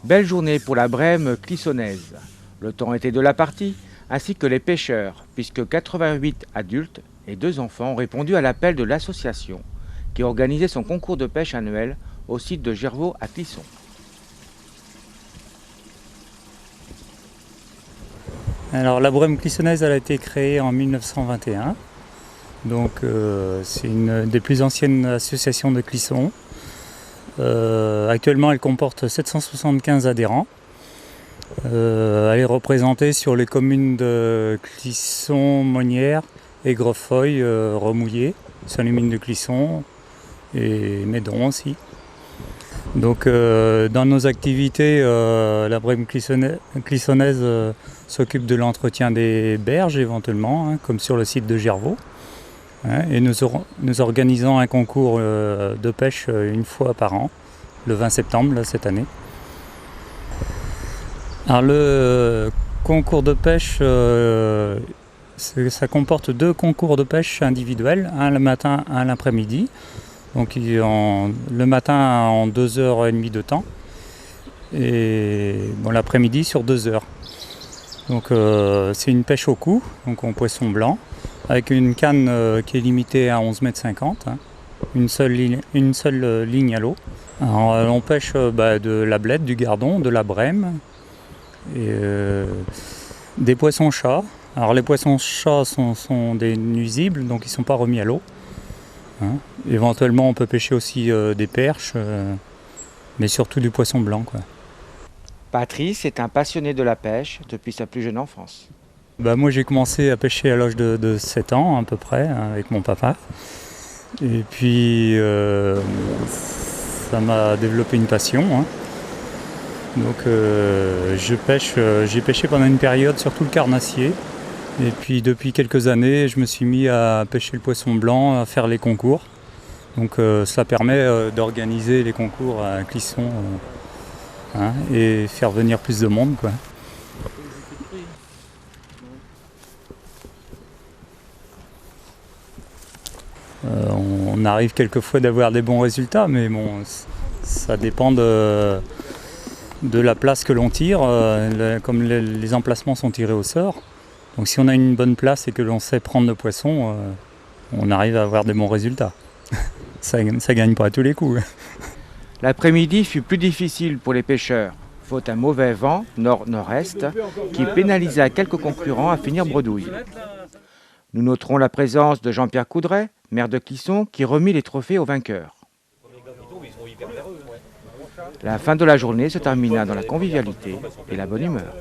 Belle journée pour la Brème clissonnaise. Le temps était de la partie, ainsi que les pêcheurs, puisque 88 adultes et 2 enfants ont répondu à l'appel de l'association qui organisait son concours de pêche annuel au site de Gervaux à Clisson. Alors la Brème clissonnaise, elle a été créée en 1921. Donc c'est une des plus anciennes associations de Clisson. Actuellement, elle comporte 775 adhérents. Elle est représentée sur les communes de Clisson, Monnières, Aigrefeuille, Remouillé, Saint-Lumine de Clisson et Médon aussi. Donc dans nos activités, la Brème clissonnaise s'occupe de l'entretien des berges éventuellement, hein, comme sur le site de Gervaux. Hein, et nous organisons un concours de pêche une fois par an, le 20 septembre là, cette année. Alors le concours de pêche, ça comporte 2 concours de pêche individuels, un le matin, un l'après-midi. Donc le matin en 2h30 de temps et bon, l'après-midi sur 2 heures. Donc c'est une pêche au cou, donc en poisson blanc, avec une canne qui est limitée à 11,50 m, hein, une seule ligne à l'eau. Alors, on pêche de la blette, du gardon, de la brème et des poissons-chats. Alors les poissons-chats sont des nuisibles, donc ils ne sont pas remis à l'eau. Hein. Éventuellement on peut pêcher aussi des perches, mais surtout du poisson blanc, quoi. Patrice est un passionné de la pêche depuis sa plus jeune enfance. Moi j'ai commencé à pêcher à l'âge de 7 ans à peu près, hein, avec mon papa. Et puis ça m'a développé une passion. Hein. Donc j'ai pêché pendant une période surtout le carnassier. Et puis depuis quelques années, je me suis mis à pêcher le poisson blanc, à faire les concours. Donc cela permet d'organiser les concours à Clisson hein, et faire venir plus de monde, quoi. On arrive quelquefois d'avoir des bons résultats, mais bon, ça dépend de la place que l'on tire. Comme les emplacements sont tirés au sort. Donc si on a une bonne place et que l'on sait prendre le poisson, on arrive à avoir des bons résultats. Ça gagne pas à tous les coups. L'après-midi fut plus difficile pour les pêcheurs, faute un mauvais vent nord-nord-est qui pénalisa quelques concurrents à finir bredouille. Nous noterons la présence de Jean-Pierre Coudray, maire de Clisson, qui remit les trophées aux vainqueurs. La fin de la journée se termina dans la convivialité et la bonne humeur.